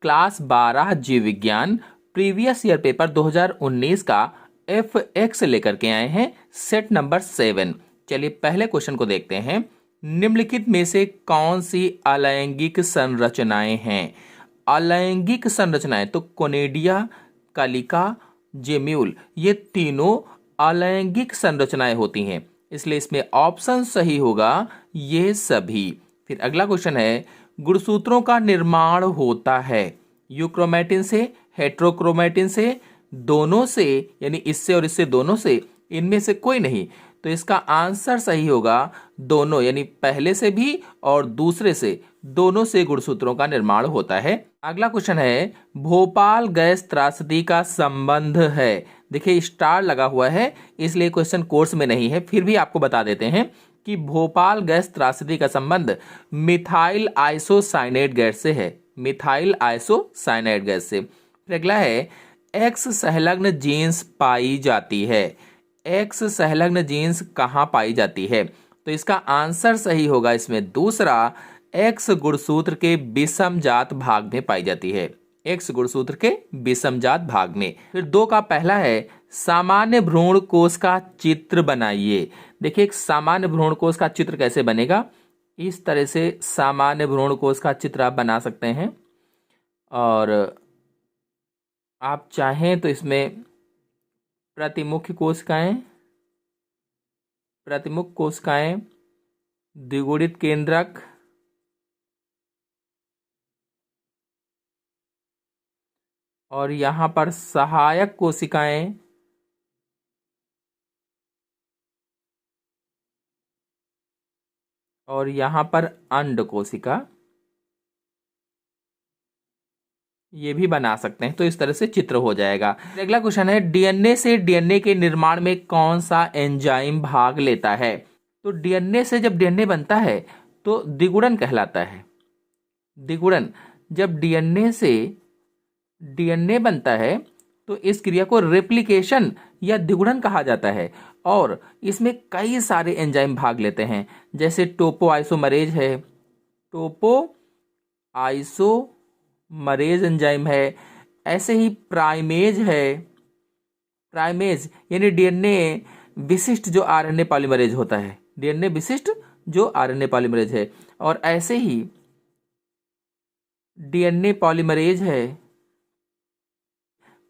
Class 12 जीव विज्ञान previous year paper 2019 का FX लेकर के आए हैं, सेट नंबर 7। चलिए पहले क्वेश्चन को देखते हैं। निम्नलिखित में से कौन सी अलैंगिक संरचनाएं हैं? अलैंगिक संरचनाएं तो कोनेडिया, कलिका, जेम्यूल, ये तीनों अलैंगिक संरचनाएं होती हैं, इसलिए इसमें ऑप्शन सही होगा ये सभी। फिर अगला क्वेश्चन है, गुणसूत्रों का निर्माण होता है यूक्रोमैटिन से, हेट्रोक्रोमैटिन से, दोनों से, यानी इससे और इससे, दोनों से, इनमें से कोई नहीं। तो इसका आंसर सही होगा दोनों, यानी पहले से भी और दूसरे से, दोनों से गुणसूत्रों का निर्माण होता है। अगला क्वेश्चन है, भोपाल गैस त्रासदी का संबंध है। देखिए स्टार लगा हुआ है, इसलिए क्वेश्चन कोर्स में नहीं है, फिर भी आपको बता देते हैं कि भोपाल गैस त्रासदी का संबंध मिथाइल आइसोसाइनेट गैस से है, मिथाइल आइसोसाइनेट गैस से। फिर अगला है, एक्स संलग्न जीन्स पाई जाती है। एक्स संलग्न जीन्स कहाँ पाई जाती है? तो इसका आंसर सही होगा इसमें दूसरा, एक्स गुणसूत्र के विषमजात भाग में पाई जाती है, एक्स गुणसूत्र के विषमजात भाग में। फिर 2 का पहला है, सामान्य भ्रूण कोश का चित्र बनाइए। देखिए एक सामान्य भ्रूण कोश का चित्र कैसे बनेगा, इस तरह से सामान्य भ्रूण कोश का चित्र आप बना सकते हैं, और आप चाहें तो इसमें प्रतिमुख कोशिकाएं, प्रतिमुख कोशिकाएं, द्विगुणित केंद्रक, और यहां पर सहायक कोशिकाएं, और यहां पर अंड कोशिका, ये भी बना सकते हैं। तो इस तरह से चित्र हो जाएगा। अगला क्वेश्चन है, डीएनए से डीएनए के निर्माण में कौन सा एंजाइम भाग लेता है? तो डीएनए से जब डीएनए बनता है तो द्विगुणन कहलाता है। द्विगुणन, जब डीएनए से डीएनए बनता है तो इस क्रिया को रेप्लिकेशन या द्विगुणन कहा जाता है, और इसमें कई सारे एंजाइम भाग लेते हैं, जैसे टोपो आइसोमरेज है, टोपो आइसोमरेज एंजाइम है, ऐसे ही प्राइमेज है, प्राइमेज यानी डीएनए विशिष्ट जो आरएनए पॉलीमरेज होता है, डीएनए विशिष्ट जो आरएनए पॉलीमरेज है, और ऐसे ही डीएनए पॉलीमरेज है,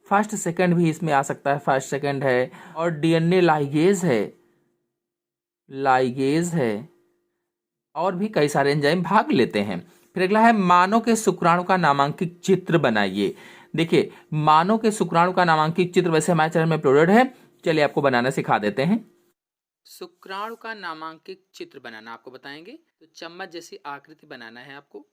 फर्स्ट सेकंड भी इसमें आ सकता है, फर्स्ट सेकंड है, और डीएनए लाइगेज है, लाइगेज है, और भी कई सारे एंजाइम भाग लेते हैं। फिर अगला है, मानव के शुक्राणु का नामांकित चित्र बनाइए। देखिए मानव के शुक्राणु का नामांकित चित्र वैसे हमारे चैनल में अपलोडेड है, चलिए आपको बनाना सिखा देते हैं। शुक्राणु का नामांकित चित्र बनाना आपको बताएंगे। तो चम्मच जैसी आकृति बनाना है आपको,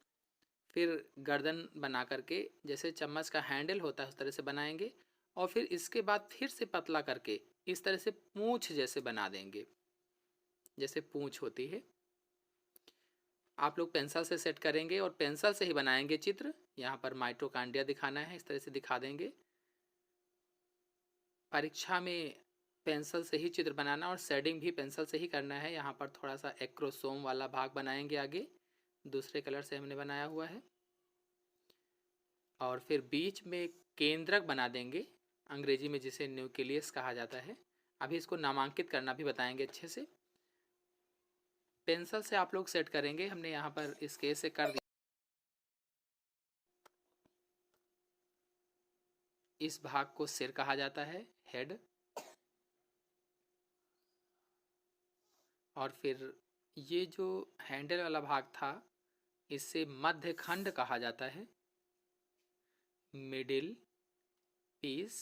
फिर गर्दन बना करके जैसे चम्मच का हैंडल होता है उस तरह से बनाएंगे, और फिर इसके बाद फिर से पतला करके इस तरह से पूंछ जैसे बना देंगे, जैसे पूंछ होती है। आप लोग पेंसिल से सेट करेंगे और पेंसिल से ही बनाएंगे चित्र। यहाँ पर माइटोकॉन्ड्रिया दिखाना है, इस तरह से दिखा देंगे। परीक्षा में पेंसिल से ही चित्र बनाना और शेडिंग भी पेंसिल से ही करना है। यहाँ पर थोड़ा सा एक्रोसोम वाला भाग बनाएंगे, आगे दूसरे कलर से हमने बनाया हुआ है, और फिर बीच में केंद्रक बना देंगे, अंग्रेजी में जिसे न्यूक्लियस कहा जाता है। अभी इसको नामांकित करना भी बताएंगे अच्छे से। पेंसिल से आप लोग सेट करेंगे, हमने यहाँ पर स्केच से कर दिया। इस भाग को सिर कहा जाता है, हेड, और फिर ये जो हैंडल वाला भाग था इससे मध्य खंड कहा जाता है, मिडिल पीस,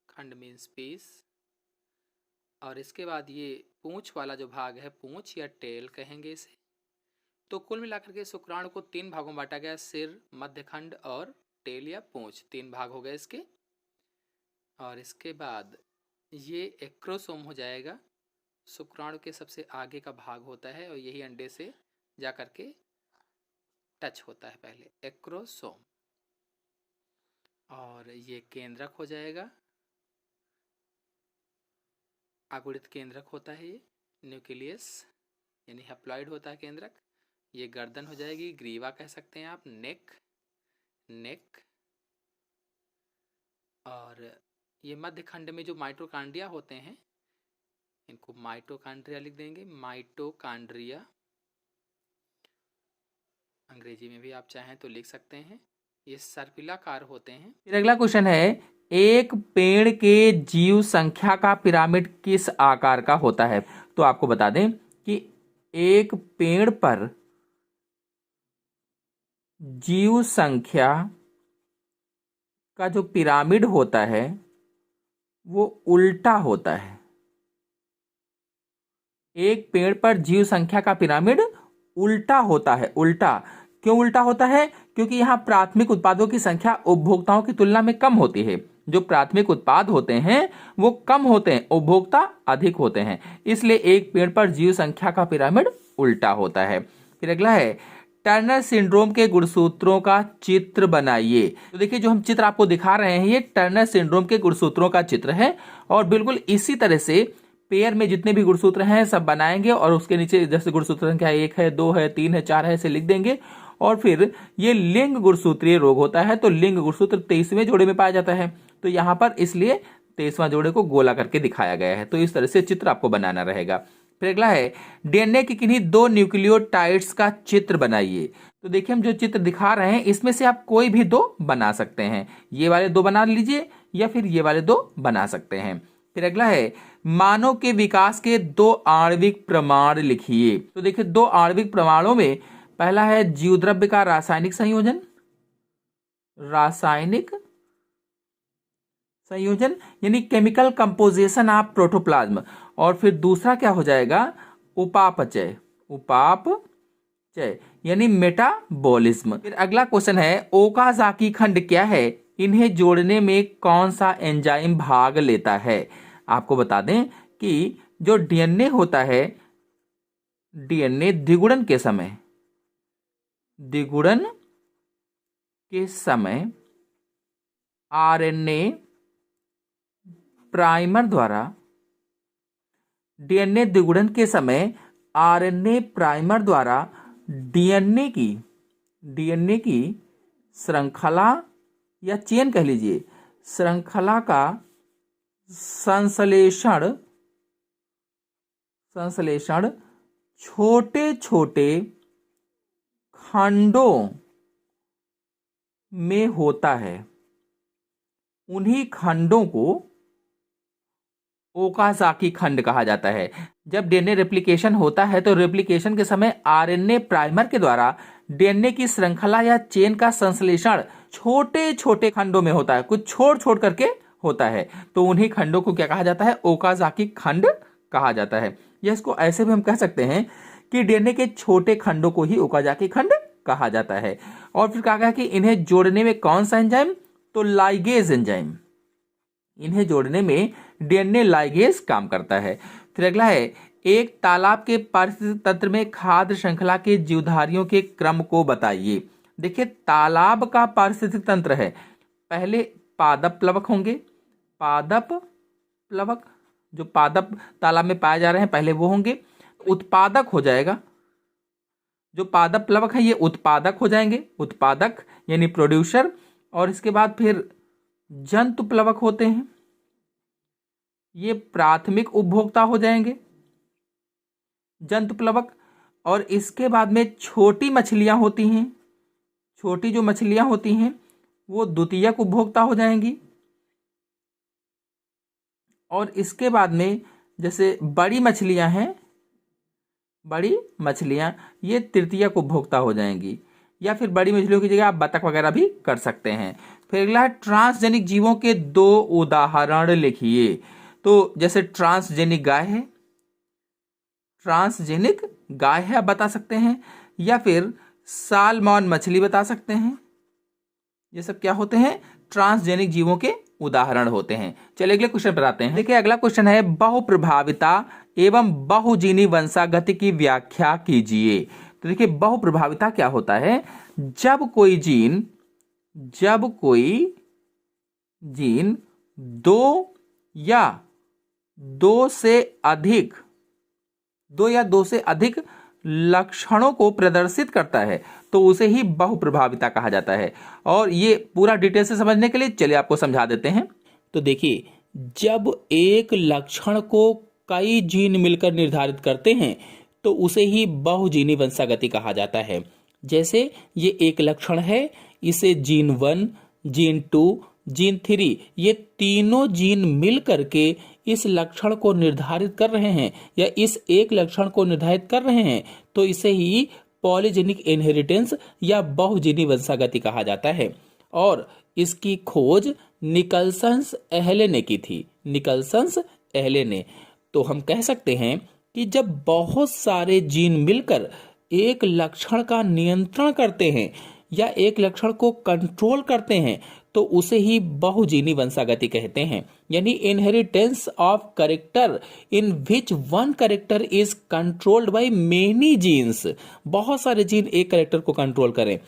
खंड मीन्स पीस। और इसके बाद ये पूंछ वाला जो भाग है, पूंछ या टेल कहेंगे इसे। तो कुल मिलाकर के शुक्राणु को 3 भागों में बांटा गया, सिर, मध्य खंड और टेल या पूंछ, 3 भाग हो गए इसके। और इसके बाद ये एक्रोसोम हो जाएगा, शुक्राणु के सबसे आगे का भाग होता है, और यही अंडे से जा करके टच होता है पहले, एक्रोसोम। और ये केंद्रक हो जाएगा, अगुणित केंद्रक होता है ये, न्यूक्लियस यानी हैप्लॉइड होता है केंद्रक। ये गर्दन हो जाएगी, ग्रीवा कह सकते हैं आप, नेक, नेक। और ये मध्य खंड में जो माइटोकॉन्ड्रिया होते हैं इनको माइटोकॉन्ड्रिया लिख देंगे, माइटोकॉन्ड्रिया। अंग्रेजी में भी आप चाहें तो लिख सकते हैं। ये सर्पिलाकार होते हैं। फिर अगला क्वेश्चन है, एक पेड़ के जीव संख्या का पिरामिड किस आकार का होता है? तो आपको बता दें कि एक पेड़ पर जीव संख्या का जो पिरामिड होता है वो उल्टा होता है। एक पेड़ पर जीव संख्या का पिरामिड उल्टा होता है। उल्टा क्यों उल्टा होता है? क्योंकि यहाँ प्राथमिक उत्पादों की संख्या उपभोक्ताओं की तुलना में कम होती है। जो प्राथमिक उत्पाद होते हैं वो कम होते हैं, उपभोक्ता अधिक होते हैं, इसलिए एक पेड़ पर जीव संख्या का पिरामिड उल्टा होता है। फिर अगला है, टर्नर सिंड्रोम के गुणसूत्रों का चित्र बनाइए। तो देखिए जो हम चित्र आपको दिखा रहे हैं ये टर्नर सिंड्रोम के गुणसूत्रों का चित्र है और बिल्कुल इसी तरह से पेयर में जितने भी गुणसूत्र हैं सब बनाएंगे और उसके नीचे जैसे गुणसूत्र संख्या 1 है, 2 है, 3 है, 4 है ऐसे लिख देंगे। और फिर ये लिंग गुणसूत्रीय रोग होता है तो लिंग गुणसूत्र 23वें जोड़े में पाया जाता है, तो यहाँ पर इसलिए 23वां जोड़े को गोला करके दिखाया गया है। तो इस तरह से चित्र आपको बनाना रहेगा। फिर अगला है, डीएनए की किन्हीं दो न्यूक्लियोटाइड्स का चित्र बनाइए। तो देखिए हम जो चित्र दिखा रहे हैं इसमें से आप कोई भी दो बना सकते हैं। ये वाले दो बना लीजिए या फिर ये वाले दो बना सकते हैं। फिर अगला है, मानव के विकास के दो आणविक प्रमाण लिखिए। तो देखिए दो आणविक प्रमाणों में पहला है जीवद्रव्य का रासायनिक संयोजन, रासायनिक संयोजन यानी केमिकल कंपोजिशन ऑफ प्रोटोप्लाज्म, और फिर दूसरा क्या हो जाएगा, उपापचय, उपापचय यानी मेटाबॉलिज्म। फिर अगला क्वेश्चन है, ओकाजाकी खंड क्या है? इन्हें जोड़ने में कौन सा एंजाइम भाग लेता है? आपको बता दें कि जो डीएनए होता है, डीएनए द्विगुणन के समय आरएनए प्राइमर द्वारा, डीएनए द्विगुणन के समय आरएनए प्राइमर द्वारा डीएनए की श्रृंखला या चेन कह लीजिए, श्रृंखला का संश्लेषण छोटे छोटे खंडों में होता है। उन्हीं खंडों को ओकाजाकी खंड कहा जाता है। जब डीएनए रेप्लिकेशन होता है तो रेप्लिकेशन के समय आरएनए प्राइमर के द्वारा डीएनए की श्रृंखला या चेन का संश्लेषण छोटे छोटे खंडों में होता है, कुछ छोड़ छोड़ करके होता है, तो उन्हीं खंडों को क्या कहा जाता है, ओकाजाकी खंड कहा जाता है। या इसको ऐसे भी हम कह सकते हैं कि डीएनए के छोटे खंडों को ही ओकाजाकी खंड कहा जाता है। और फिर कहा गया कि इन्हें जोड़ने में कौन सा एंजाइम, तो लाइगेज एंजाइम, इन्हें जोड़ने में डीएनए लाइगेज काम करता है। फिर अगला है, एक तालाब के पारिस्थितिक तंत्र में खाद्य श्रृंखला के जीवधारियों के क्रम को बताइए। देखिए तालाब का पारिस्थितिक तंत्र है, पहले पादप प्लवक होंगे, पादप प्लवक जो पादप तालाब में पाए जा रहे हैं पहले वो होंगे, उत्पादक हो जाएगा, जो पादप प्लवक है ये उत्पादक हो जाएंगे, उत्पादक यानी प्रोड्यूसर। और इसके बाद फिर जंतु प्लवक होते हैं, ये प्राथमिक उपभोक्ता हो जाएंगे, जंतु प्लवक। और इसके बाद में छोटी मछलियां होती हैं, छोटी जो मछलियां होती हैं वो द्वितीयक उपभोक्ता हो जाएंगी। और इसके बाद में जैसे बड़ी मछलियां हैं, बड़ी मछलियां ये तृतीयक उपभोक्ता हो जाएंगी, या फिर बड़ी मछलियों की जगह आप बतख वगैरह भी कर सकते हैं। फिर अगला है, ट्रांसजेनिक जीवों के दो उदाहरण लिखिए। तो जैसे ट्रांसजेनिक गाय है, ट्रांसजेनिक गाय है आप बता सकते हैं, या फिर सालमन मछली बता सकते हैं। ये सब क्या होते हैं, ट्रांसजेनिक जीवों के उदाहरण होते हैं। चलिए अगले क्वेश्चन पर आते हैं। देखिए अगला क्वेश्चन है, बहुप्रभाविता एवं बहुजीनी वंशागति की व्याख्या कीजिए। तो देखिए बहुप्रभाविता क्या होता है, जब कोई जीन दो या दो से अधिक लक्षणों को प्रदर्शित करता है तो उसे ही बहुप्रभाविता कहा जाता है। और ये पूरा डिटेल से समझने के लिए चलिए आपको समझा देते हैं। तो देखिए, जब एक लक्षण को कई जीन मिलकर निर्धारित करते हैं तो उसे ही बहुजीनी वंशागति कहा जाता है। जैसे ये एक लक्षण है, इसे जीन 1, जीन 2, जीन 3 ये तीनों जीन मिल करके इस लक्षण को निर्धारित कर रहे हैं या इस एक लक्षण को निर्धारित कर रहे हैं, तो इसे ही पॉलीजेनिक इनहेरिटेंस या बहुजीनी वंशागति कहा जाता है। और इसकी खोज निकलसंस एहले ने की थी। निकलसंस एहले ने। तो हम कह सकते हैं कि जब बहुत सारे जीन मिलकर एक लक्षण का नियंत्रण करते हैं या एक लक्षण को कंट्रोल करते हैं तो उसे ही बहुजीनी वंशागति कहते हैं। यानी inheritance of character in which one character is controlled by many genes. बहुत सारे जीन एक कैरेक्टर को कंट्रोल करें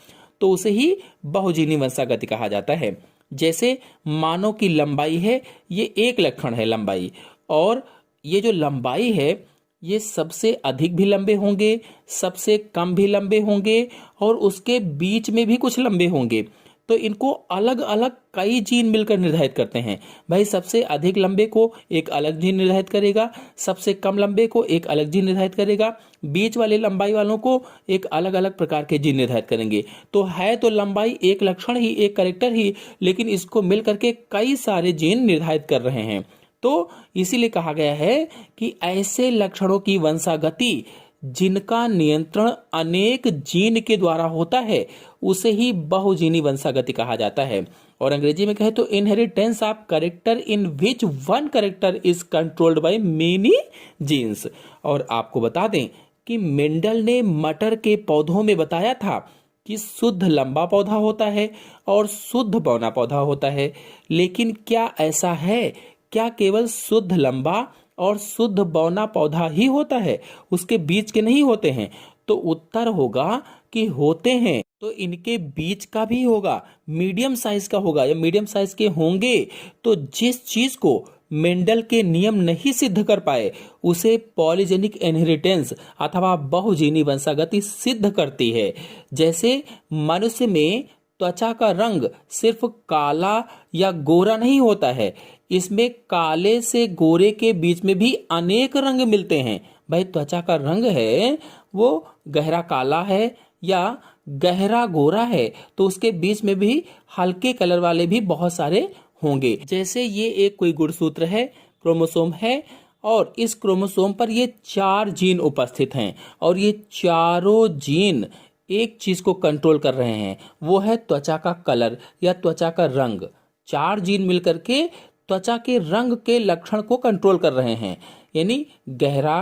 तो उसे ही बहुजीनी वंशागति कहा जाता है। जैसे मानव की लंबाई है, ये एक लक्षण है लंबाई, और ये जो लंबाई है ये सबसे अधिक भी लंबे होंगे, सबसे कम भी लंबे होंगे और उसके बीच में भी कुछ लंबे होंगे। तो इनको अलग अलग कई जीन मिलकर निर्धारित करते हैं। भाई सबसे अधिक लंबे को एक अलग जीन निर्धारित करेगा, सबसे कम लंबे को एक अलग जीन निर्धारित करेगा, बीच वाले लंबाई वालों को एक अलग अलग प्रकार के जीन निर्धारित करेंगे। तो है तो लंबाई एक लक्षण ही, एक कैरेक्टर ही, लेकिन इसको मिल करके कई सारे जीन निर्धारित कर रहे हैं। तो इसीलिए कहा गया है कि ऐसे लक्षणों की वंशागति जिनका नियंत्रण अनेक जीन के द्वारा होता है उसे ही बहुजीनी वंशागति कहा जाता है। और अंग्रेजी में कहे तो inheritance of character in which one character is controlled by many genes. और आपको बता दें कि मेंडल ने मटर के पौधों में बताया था कि शुद्ध लंबा पौधा होता है और शुद्ध बौना पौधा होता है। लेकिन क्या ऐसा है? क्या केवल शुद्ध लंबा और शुद्ध बौना पौधा ही होता है, उसके बीच के नहीं होते हैं? तो उत्तर होगा कि होते हैं। तो इनके बीच का भी होगा, मीडियम साइज का होगा या मीडियम साइज के होंगे। तो जिस चीज को मेंडल के नियम नहीं सिद्ध कर पाए उसे पॉलीजेनिक इनहेरिटेंस अथवा बहुजीनी वंशागति सिद्ध करती है। जैसे मनुष्य में त्वचा का रंग सिर्फ काला या गोरा नहीं होता है, इसमें काले से गोरे के बीच में भी अनेक रंग मिलते हैं। भाई त्वचा का रंग है वो गहरा काला है या गहरा गोरा है, तो उसके बीच में भी हल्के कलर वाले भी बहुत सारे होंगे। जैसे ये एक कोई गुणसूत्र है, क्रोमोसोम है, और इस क्रोमोसोम पर ये 4 जीन उपस्थित हैं और ये चारों जीन एक चीज को कंट्रोल कर रहे हैं, वो है त्वचा का कलर या त्वचा का रंग। 4 जीन मिलकर के त्वचा के रंग के लक्षण को कंट्रोल कर रहे हैं, यानी गहरा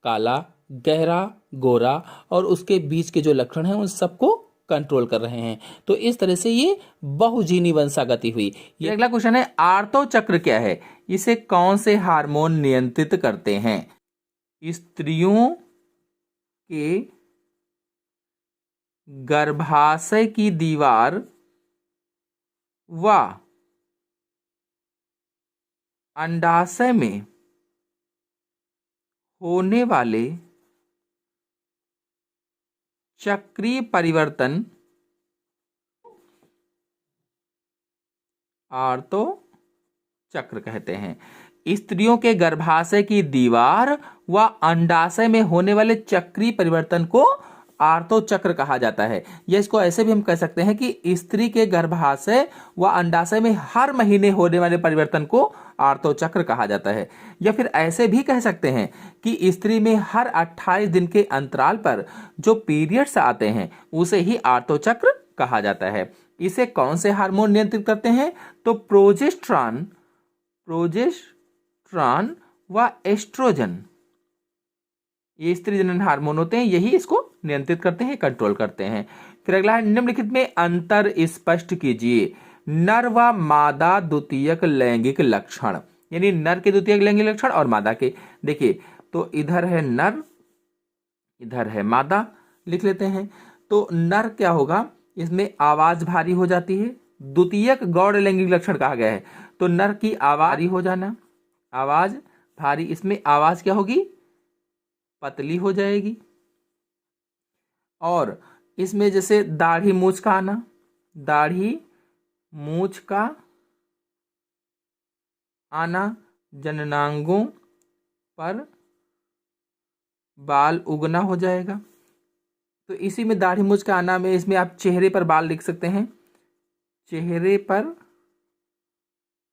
काला, गहरा गोरा और उसके बीच के जो लक्षण हैं उन सबको कंट्रोल कर रहे हैं। तो इस तरह से ये बहुजीनी वंशागति हुई। ये अगला क्वेश्चन है, आर्तो चक्र क्या है? इसे कौन से हार्मोन नियंत्रित करते हैं? स्त्रियों के गर्भाशय की दीवार व अंडाशय में होने वाले चक्रीय परिवर्तन आर्तो चक्र कहते हैं। स्त्रियों के गर्भाशय की दीवार व अंडाशय में होने वाले चक्रीय परिवर्तन को आर्तो चक्र कहा जाता है। या इसको ऐसे भी हम कह सकते हैं कि स्त्री के गर्भाशय व अंडाशय में हर महीने होने वाले परिवर्तन को आर्तो चक्र कहा जाता है। या फिर ऐसे भी कह सकते हैं कि स्त्री में हर 28 दिन के अंतराल पर जो पीरियड्स आते हैं उसे ही आर्तो चक्र कहा जाता है। इसे कौन से हार्मोन नियंत्रित करते हैं? तो प्रोजेस्टेरॉन व एस्ट्रोजन, ये स्त्री जनन हार्मोन होते हैं, यही इसको नियंत्रित करते हैं, कंट्रोल करते हैं। फिर अगला है, निम्नलिखित में अंतर स्पष्ट कीजिए। नर व मादा द्वितीयक लैंगिक लक्षण, यानी नर के द्वितीयक लैंगिक लक्षण और मादा के। देखिए तो इधर है नर, इधर है मादा, लिख लेते हैं। तो नर क्या होगा, इसमें आवाज भारी हो जाती है। द्वितीयक गौड़ लैंगिक लक्षण कहा गया है, तो नर की आवाज भारी हो जाना, आवाज भारी, इसमें आवाज क्या होगी, पतली हो जाएगी। और इसमें जैसे दाढ़ी मूंछ का आना, दाढ़ी मूंछ का आना, जननांगों पर बाल उगना हो जाएगा। तो इसी में दाढ़ी मूंछ का आना में इसमें आप चेहरे पर बाल लिख सकते हैं, चेहरे पर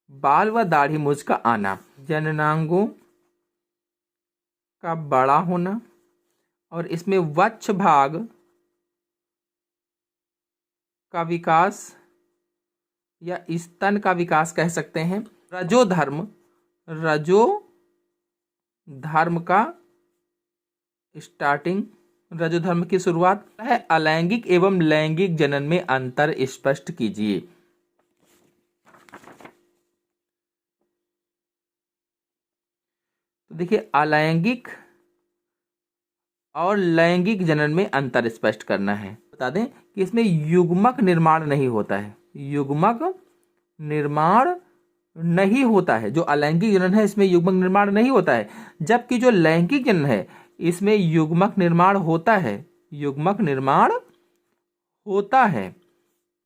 बाल व दाढ़ी मूंछ का आना, जननांगों का बड़ा होना, और इसमें वक्ष भाग का विकास या स्तन का विकास कह सकते हैं। रजोधर्म का स्टार्टिंग, रजोधर्म की शुरुआत है। अलैंगिक एवं लैंगिक जनन में अंतर स्पष्ट कीजिए। तो देखिए, अलैंगिक और लैंगिक जनन में अंतर स्पष्ट करना है। बता दें कि इसमें युग्मक निर्माण नहीं होता है, युग्मक निर्माण नहीं होता है। जो अलैंगिक जनन है इसमें युग्मक निर्माण नहीं होता है, जबकि जो लैंगिक जनन है इसमें युग्मक निर्माण होता है, युग्मक निर्माण होता है।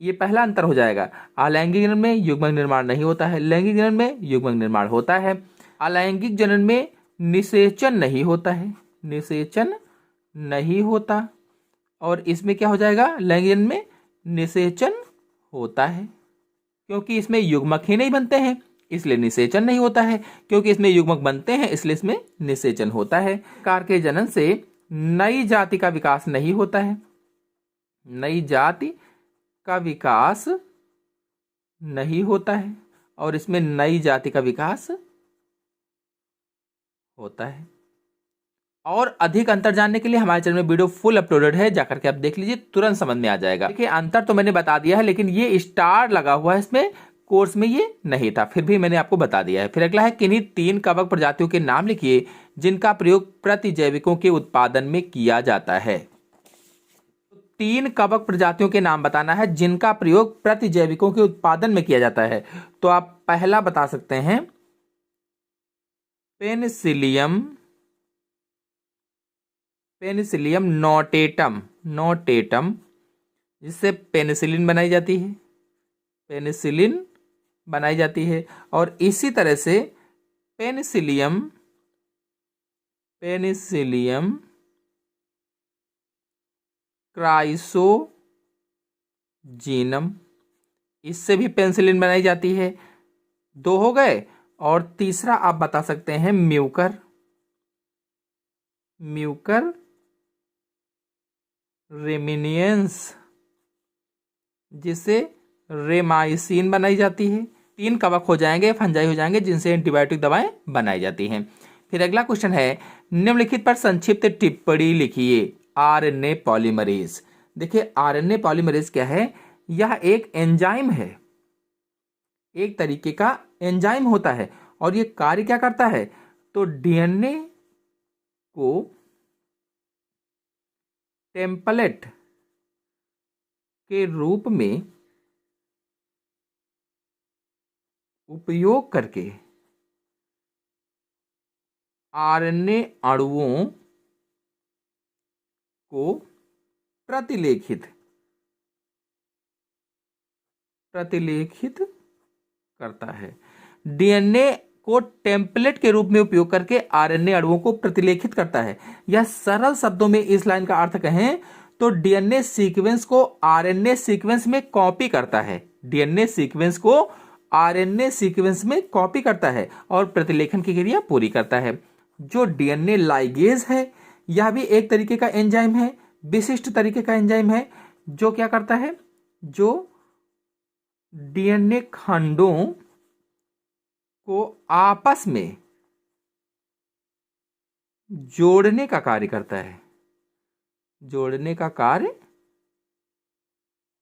ये पहला अंतर हो जाएगा। अलैंगिक जनन में युग्मक निर्माण नहीं होता है, लैंगिक जनन में युग्मक निर्माण होता है। अलैंगिक जनन में निषेचन नहीं होता है, निषेचन नहीं होता, और इसमें क्या हो जाएगा, लैंगिक जनन में निषेचन होता है। क्योंकि इसमें युग्मक ही नहीं बनते हैं इसलिए निषेचन नहीं होता है, क्योंकि इसमें युग्मक बनते हैं इसलिए इसमें निषेचन होता है। प्रकार के जनन से नई जाति का विकास नहीं होता है, नई जाति का विकास नहीं होता है, और इसमें नई जाति का विकास होता है। और अधिक अंतर जानने के लिए हमारे चैनल में वीडियो फुल अपलोडेड है, जाकर के आप देख लीजिए, तुरंत समझ में आ जाएगा। देखिए, अंतर तो मैंने बता दिया है, लेकिन ये स्टार लगा हुआ है इसमें, कोर्स में ये नहीं था, फिर भी मैंने आपको बता दिया है। फिर अगला है, किन्हीं 3 कवक प्रजातियों के नाम लिखिए जिनका प्रयोग प्रतिजैविकों के उत्पादन में किया जाता है। 3 कवक प्रजातियों के नाम बताना है जिनका प्रयोग प्रतिजैविकों के उत्पादन में किया जाता है। तो आप पहला बता सकते हैं पेनिसिलियम नोटेटम, जिससे पेनिसिलिन बनाई जाती है, पेनिसिलिन बनाई जाती है। और इसी तरह से पेनिसिलियम क्राइसोजीनम, इससे भी पेनिसिलिन बनाई जाती है। 2 हो गए। और तीसरा आप बता सकते हैं म्यूकर रेमिनियंस, जिससे रेमाइसिन बनाई जाती है। 3 कवक हो जाएंगे, फंजाई हो जाएंगे, जिनसे एंटीबायोटिक दवाएं बनाई जाती हैं। फिर अगला क्वेश्चन है, निम्नलिखित पर संक्षिप्त टिप्पणी लिखिए। RNA polymerase. देखिए, आरएनए पॉलीमरेज क्या है, यह एक एंजाइम है, एक तरीके का एंजाइम होता है। और ये कार्य क्या करता है, तो डीएनए को टेम्पलेट के रूप में उपयोग करके आरएनए अणुओं को प्रतिलेखित करता है। डीएनए को टेम्पलेट के रूप में उपयोग करके आरएनए अणुओं को प्रतिलेखित करता है। यह सरल शब्दों में इस लाइन का अर्थ कहें तो डीएनए सीक्वेंस को आरएनए सीक्वेंस में कॉपी करता है, डीएनए सीक्वेंस को आरएनए सीक्वेंस में कॉपी करता है और प्रतिलेखन की क्रिया पूरी करता है। जो डीएनए लाइगेज है, यह भी एक तरीके का एंजाइम है, विशिष्ट तरीके का एंजाइम है, जो क्या करता है, जो डीएनए खंडों को आपस में जोड़ने का कार्य करता है, जोड़ने का कार्य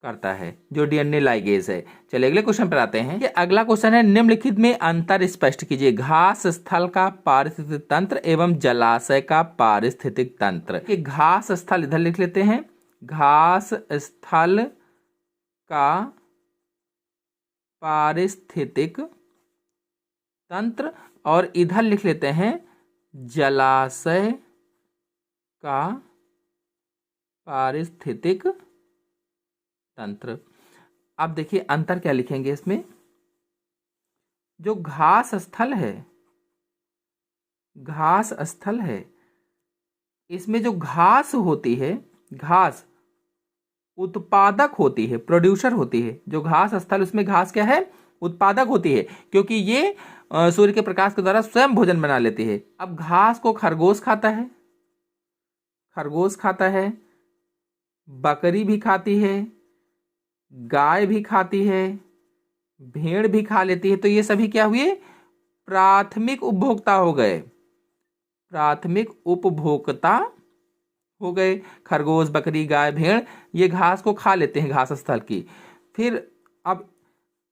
करता है, जो डीएनए लाइगेज है। चलिए अगले क्वेश्चन पर आते हैं। ये अगला क्वेश्चन है, निम्नलिखित में अंतर स्पष्ट कीजिए। घास स्थल का पारिस्थितिक तंत्र एवं जलाशय का पारिस्थितिक तंत्र। ये घास स्थल इधर लिख लेते हैं, घास स्थल का पारिस्थितिक तंत्र, और इधर लिख लेते हैं जलाशय का पारिस्थितिक तंत्र। अब देखिए अंतर क्या लिखेंगे इसमें। जो घास स्थल है, इसमें जो घास होती है, घास उत्पादक होती है, प्रोड्यूसर होती है। जो घास स्थल, उसमें घास क्या है, उत्पादक होती है, क्योंकि ये सूर्य के प्रकाश के द्वारा स्वयं भोजन बना लेती है। अब घास को खरगोश खाता है, बकरी भी खाती है, गाय भी खाती है, भेड़ भी खा लेती है। तो ये सभी क्या हुए, प्राथमिक उपभोक्ता हो गए। खरगोश, बकरी, गाय, भेड़ ये घास को खा लेते हैं, घास स्थल की। फिर अब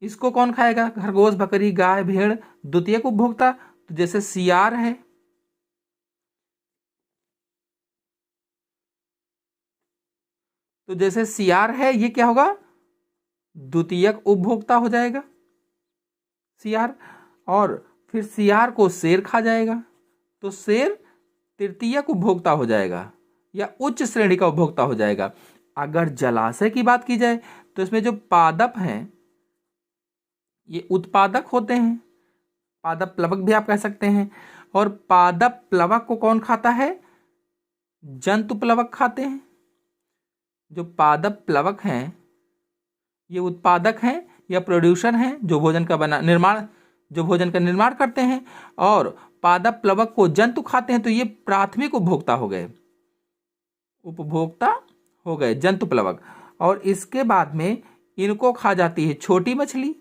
इसको कौन खाएगा, खरगोश, बकरी, गाय, भेड़, द्वितीयक उपभोक्ता। तो जैसे सियार है, ये क्या होगा, द्वितीयक उपभोक्ता हो जाएगा सियार। और फिर सियार को शेर खा जाएगा, तो शेर तृतीयक उपभोक्ता हो जाएगा या उच्च श्रेणी का उपभोक्ता हो जाएगा। अगर जलाशय की बात की जाए तो इसमें जो पादप हैं ये उत्पादक होते हैं, पादप प्लवक भी आप कह सकते हैं। और पादप प्लवक को कौन खाता है, जंतु प्लवक खाते हैं। जो पादप प्लवक हैं ये उत्पादक हैं या प्रोड्यूसर हैं, जो भोजन का निर्माण करते हैं। और पादप प्लवक को जंतु खाते हैं, तो ये प्राथमिक उपभोक्ता हो गए जंतु प्लवक। और इसके बाद में इनको खा जाती है छोटी मछली,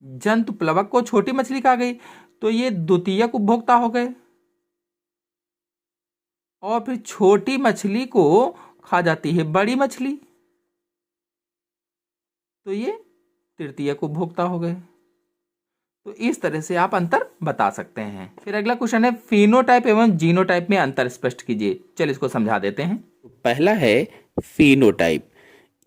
जंतु प्लवक को छोटी मछली खा गई, तो ये द्वितीयक उपभोक्ता हो गए। और फिर छोटी मछली को खा जाती है बड़ी मछली, तो ये तृतीयक उपभोक्ता हो गए। तो इस तरह से आप अंतर बता सकते हैं। फिर अगला क्वेश्चन है, फिनोटाइप एवं जीनोटाइप में अंतर स्पष्ट कीजिए। चलिए इसको समझा देते हैं। पहला है फिनोटाइप।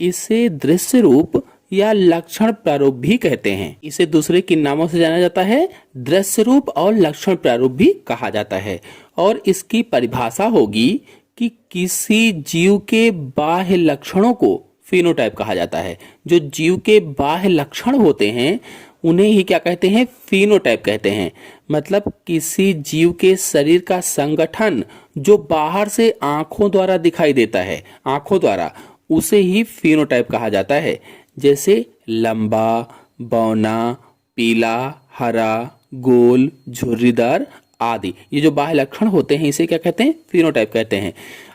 इसे दृश्य रूप या लक्षण प्रारूप भी कहते हैं। इसे दूसरे किन नामों से जाना जाता है, दृश्य रूप और लक्षण प्रारूप भी कहा जाता है। और इसकी परिभाषा होगी कि किसी जीव के बाह्य लक्षणों को फिनोटाइप कहा जाता है। जो जीव के बाह्य लक्षण होते हैं उन्हें ही क्या कहते हैं, फिनोटाइप कहते हैं। मतलब किसी जीव के शरीर का संगठन जो बाहर से आंखों द्वारा दिखाई देता है, उसे ही फिनोटाइप कहा जाता है। जैसे लंबा, बौना, पीला, हरा, गोल, झुर्रीदार आदि, ये जो बाह्य लक्षण होते हैं इसे क्या कहते हैं, फिनोटाइप कहते हैं।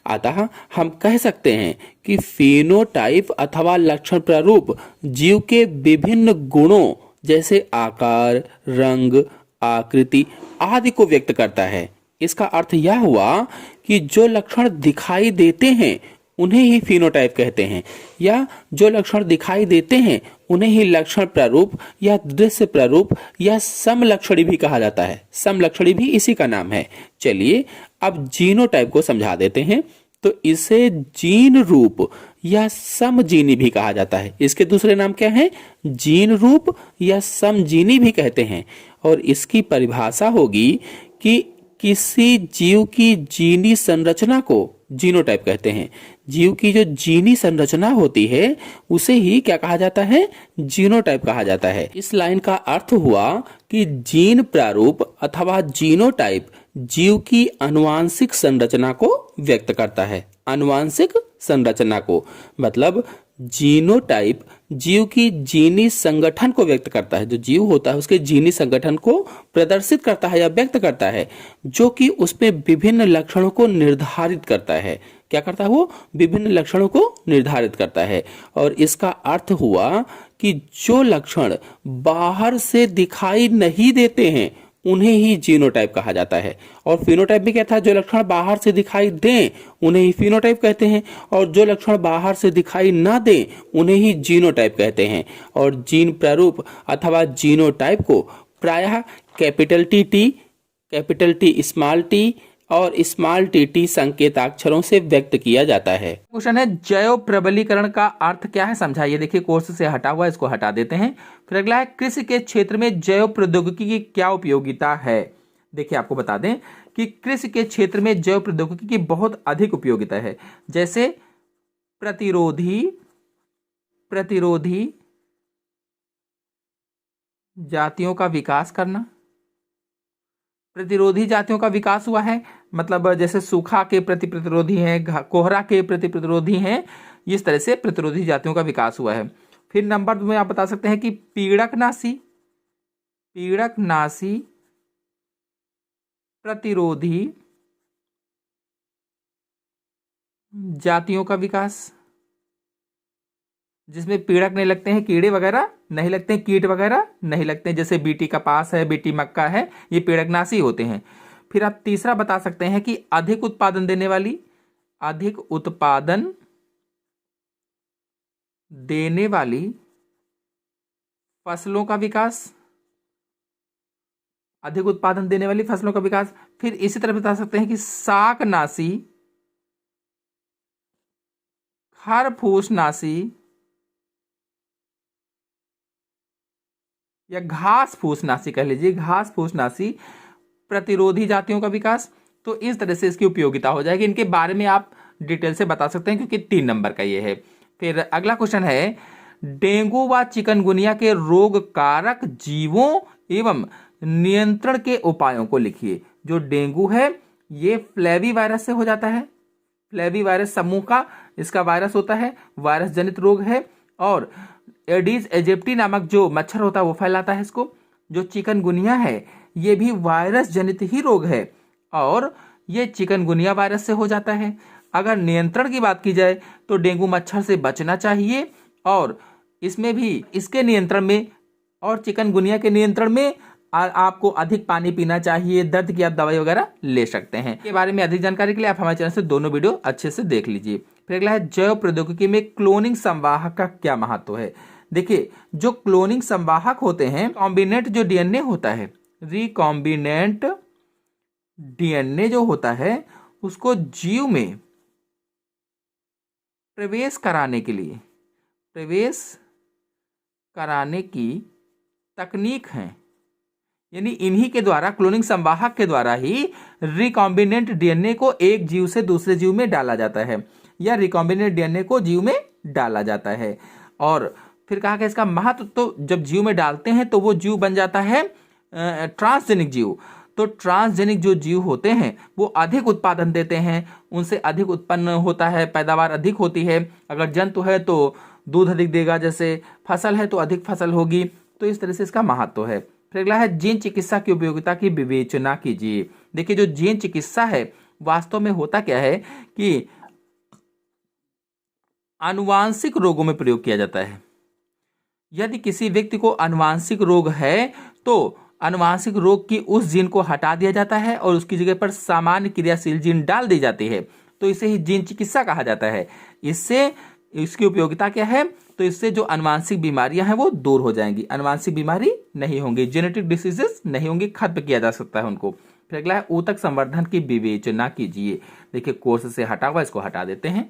अतः हम कह सकते हैं कि फिनोटाइप अथवा लक्षण प्रारूप जीव के विभिन्न गुणों जैसे आकार, रंग, आकृति आदि को व्यक्त करता है। इसका अर्थ यह हुआ कि जो लक्षण दिखाई देते हैं उन्हें ही फिनोटाइप कहते हैं, या जो लक्षण दिखाई देते हैं उन्हें ही लक्षण प्रारूप या दृश्य प्रारूप या समलक्षणी भी कहा जाता है। समलक्षणी भी इसी का नाम है। चलिए अब जीनोटाइप को समझा देते हैं। तो इसे जीन रूप या समजीनी भी कहा जाता है। इसके दूसरे नाम क्या है, जीन रूप या समजीनी भी कहते हैं। और इसकी परिभाषा होगी कि किसी जीव की जीनी संरचना को जीनोटाइप कहते हैं। जीव की जो जीनी संरचना होती है उसे ही क्या कहा जाता है, जीनोटाइप कहा जाता है। इस लाइन का अर्थ हुआ कि जीन प्रारूप अथवा जीनोटाइप जीव की आनुवांशिक संरचना को व्यक्त करता है। आनुवांशिक संरचना को मतलब जीनोटाइप जीव की जीनी संगठन को व्यक्त करता है। जो जीव होता है उसके जीनी संगठन को प्रदर्शित करता है या व्यक्त करता है, जो कि उसमें विभिन्न लक्षणों को निर्धारित करता है। क्या करता है वो, विभिन्न लक्षणों को निर्धारित करता है। और इसका अर्थ हुआ कि जो लक्षण बाहर से दिखाई नहीं देते हैं उन्हें ही जीनोटाइप कहा जाता है। और फिनोटाइप भी क्या था, जो लक्षण बाहर से दिखाई दें उन्हें ही फिनोटाइप कहते हैं, और जो लक्षण बाहर से दिखाई ना दें उन्हें ही जीनोटाइप कहते हैं। और जीन प्रारूप अथवा जीनोटाइप को प्रायः कैपिटल टी, स्मॉल टी और स्मॉल टी संकेताक्षरों से व्यक्त किया जाता है। क्वेश्चन है, जैव प्रबलीकरण का अर्थ क्या है, समझाइए। देखिए कोर्स से हटा हुआ, इसको हटा देते हैं। फिर अगला है, कृषि के क्षेत्र में जैव प्रौद्योगिकी की क्या उपयोगिता है। देखिए आपको बता दें कि कृषि के क्षेत्र में जैव प्रौद्योगिकी की बहुत अधिक उपयोगिता है, जैसे प्रतिरोधी जातियों का विकास करना। प्रतिरोधी जातियों का विकास हुआ है, मतलब जैसे सूखा के प्रति प्रतिरोधी हैं, कोहरा के प्रति प्रतिरोधी हैं, इस तरह से प्रतिरोधी जातियों का विकास हुआ है। फिर नंबर 2 में आप बता सकते हैं कि पीड़कनाशी प्रतिरोधी जातियों का विकास, जिसमें पीड़क नहीं लगते हैं, कीड़े वगैरह नहीं लगते हैं, कीट वगैरह नहीं लगते हैं, जैसे बीटी कपास है, बीटी मक्का है, ये पीड़कनाशी होते हैं। फिर आप तीसरा बता सकते हैं कि अधिक उत्पादन देने वाली फसलों का विकास, अधिक उत्पादन देने वाली फसलों का विकास। फिर इसी तरह बता सकते हैं कि शाकनाशी, खरफूसनाशी या घास फूसनाशी कह लीजिए, घास फूसनाशी प्रतिरोधी जातियों का विकास। तो इस तरह से इसकी उपयोगिता हो जाएगी। इनके बारे में आप डिटेल से बता सकते हैं क्योंकि 3 नंबर का ये है। फिर अगला क्वेश्चन है, डेंगू व चिकनगुनिया के रोग कारक जीवों एवं नियंत्रण के उपायों को लिखिए। जो डेंगू है ये फ्लेवी वायरस से हो जाता है, फ्लेवी वायरस समूह का इसका वायरस होता है, वायरस जनित रोग है। और एडिस एजिप्टी नामक जो मच्छर होता है वो फैलाता है इसको। जो चिकनगुनिया है ये भी वायरस जनित ही रोग है और ये चिकनगुनिया वायरस से हो जाता है। अगर नियंत्रण की बात की जाए तो डेंगू मच्छर से बचना चाहिए और इसमें भी इसके नियंत्रण में और चिकनगुनिया के नियंत्रण में आपको अधिक पानी पीना चाहिए। दर्द की आप दवाई वगैरह ले सकते हैं। के बारे में अधिक जानकारी के लिए आप हमारे चैनल से दोनों वीडियो अच्छे से देख लीजिए। फिर अगला है, जैव प्रौद्योगिकी में क्लोनिंग संवाहक का क्या महत्व है। देखिए जो क्लोनिंग संवाहक होते हैं, कॉम्बिनेंट जो डीएनए होता है, रिकॉम्बिनेंट डीएनए जो होता है उसको जीव में प्रवेश कराने की तकनीक है। यानी इन्हीं के द्वारा, क्लोनिंग संवाहक के द्वारा ही रिकॉम्बिनेंट डीएनए को एक जीव से दूसरे जीव में डाला जाता है या रिकॉम्बिनेंट डीएनए को जीव में डाला जाता है। और फिर कहा कि इसका महत्व, तो जब जीव में डालते हैं तो वो जीव बन जाता है ट्रांसजेनिक जीव। तो ट्रांसजेनिक जो जीव होते हैं वो अधिक उत्पादन देते हैं, उनसे अधिक उत्पन्न होता है, पैदावार अधिक होती है। अगर जंतु है तो दूध अधिक देगा, जैसे फसल है तो अधिक फसल होगी। तो इस तरह से इसका महत्व है। फिर अगला है, जीन चिकित्सा की उपयोगिता की विवेचना कीजिए। देखिए जो जीन चिकित्सा है वास्तव में होता क्या है कि आनुवांशिक रोगों में प्रयोग किया जाता है। यदि किसी व्यक्ति को आनुवांशिक रोग है तो आनुवांशिक रोग की उस जीन को हटा दिया जाता है और उसकी जगह पर सामान्य क्रियाशील जीन डाल दी जाती है। तो इसे ही जीन चिकित्सा कहा जाता है। इससे इसकी उपयोगिता क्या है, तो इससे जो आनुवांशिक बीमारियां हैं वो दूर हो जाएंगी, आनुवांशिक बीमारी नहीं होंगी, जेनेटिक डिसीजेस नहीं होंगी, खत्म किया जा सकता है उनको। फिर अगला है, ऊतक संवर्धन की विवेचना कीजिए। देखिए कोर्स से हटा हुआ, इसको हटा देते हैं।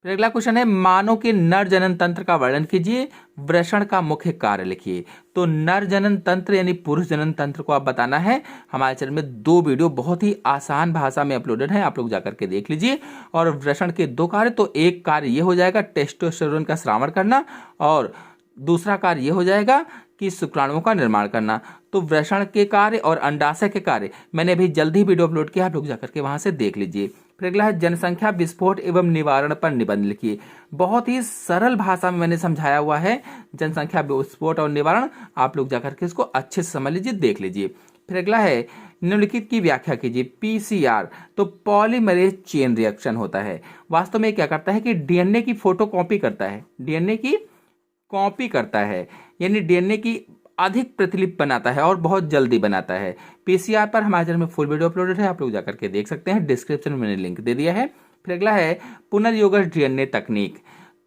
फिर अगला क्वेश्चन है, मानव के नर जनन तंत्र का वर्णन कीजिए, वृषण का मुख्य कार्य लिखिए। तो नर जनन तंत्र यानी पुरुष जनन तंत्र को आप बताना है। हमारे चैनल में 2 वीडियो बहुत ही आसान भाषा में अपलोडेड है, आप लोग जाकर के देख लीजिए। और वृषण के 2 कार्य, तो एक कार्य ये हो जाएगा टेस्टोस्टेरोन का श्रावण करना और दूसरा कार्य ये हो जाएगा कि शुक्राणुओं का निर्माण करना। तो वृषण के कार्य और अंडाशय के कार्य मैंने अभी जल्दी वीडियो अपलोड किया, आप लोग जाकर के वहां से देख लीजिए। फिर अगला है, जनसंख्या विस्फोट एवं निवारण पर निबंध लिखिए। बहुत ही सरल भाषा में मैंने समझाया हुआ है जनसंख्या विस्फोट और निवारण, आप लोग जाकर के इसको अच्छे से समझ लीजिए, देख लीजिए। फिर अगला है, निम्नलिखित की व्याख्या कीजिए। पीसीआर तो पॉलीमरेज चेन रिएक्शन होता है। वास्तव में क्या करता है कि डीएनए की फोटो कॉपी करता है, डीएनए की कॉपी करता है, यानी डीएनए की अधिक प्रतिलिपि बनाता है और बहुत जल्दी बनाता है। पीसीआर पर हमारे चैनल में फुल वीडियो अपलोडेड है, आप लोग जाकर के देख सकते हैं, डिस्क्रिप्शन में मैंने लिंक दे दिया है। फिर अगला है, पुनर्योगज डीएनए तकनीक।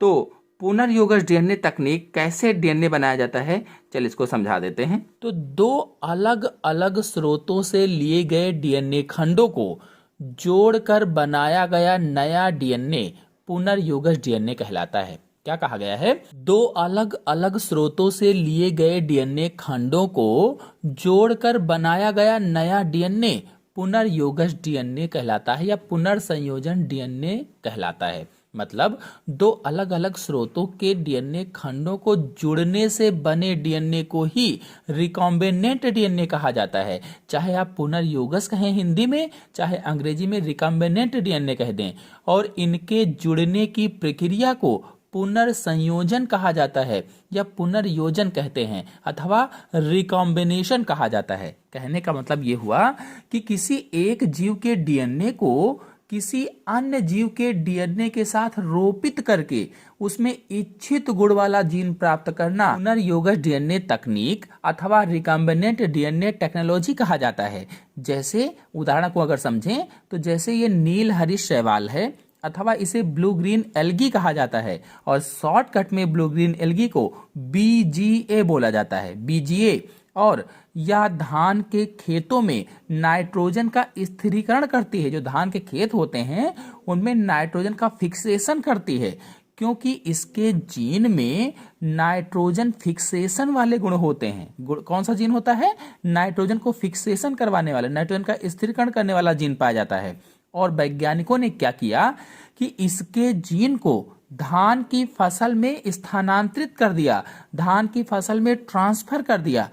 तो पुनर्योगज डीएनए तकनीक, कैसे डीएनए बनाया जाता है, चल इसको समझा देते हैं। तो 2 अलग अलग स्रोतों से लिए गए डीएनए खंडों को जोड़कर बनाया गया नया डीएनए पुनर्योगज डीएनए कहलाता है। क्या कहा गया है? दो अलग अलग स्रोतों से लिए गए डीएनए खंडों को जोड़कर बनाया गया नया डीएनए पुनर्योगज डीएनए कहलाता है या पुनर्संयोजन डीएनए कहलाता है। मतलब दो अलग अलग स्रोतों के डीएनए खंडों को जुड़ने से बने डीएनए को ही रिकॉम्बिनेंट डीएनए कहा जाता है। चाहे आप पुनर्योगज कहें हिंदी में, चाहे अंग्रेजी में रिकॉम्बिनेंट डीएनए कह दें। और इनके जुड़ने की प्रक्रिया को पुनर्संयोजन कहा जाता है या पुनर्योजन कहते हैं अथवा रिकॉम्बिनेशन कहा जाता है। कहने का मतलब ये हुआ कि किसी एक जीव के डीएनए को किसी अन्य जीव के डीएनए के साथ रोपित करके उसमें इच्छित गुण वाला जीन प्राप्त करना पुनर्योगज डीएनए तकनीक अथवा रिकॉम्बिनेंट डीएनए टेक्नोलॉजी कहा जाता है। जैसे उदाहरण को अगर समझें तो जैसे ये नील हरीश शैवाल है अथवा इसे ब्लू ग्रीन एल्गी कहा जाता है और शॉर्टकट में ब्लू ग्रीन एल्गी को बीजीए बोला जाता है, बीजीए। और यह धान के खेतों में नाइट्रोजन का स्थिरीकरण करती है। जो धान के खेत होते हैं उनमें नाइट्रोजन का फिक्सेशन करती है, क्योंकि इसके जीन में नाइट्रोजन फिक्सेशन वाले गुण होते हैं। कौन सा जीन होता है? नाइट्रोजन को फिक्सेशन करवाने वाला, नाइट्रोजन का स्थिरीकरण करने वाला जीन पाया जाता है। और वैज्ञानिकों ने क्या किया कि इसके जीन को धान की फसल में स्थानांतरित कर दिया, धान की फसल में ट्रांसफर कर दिया।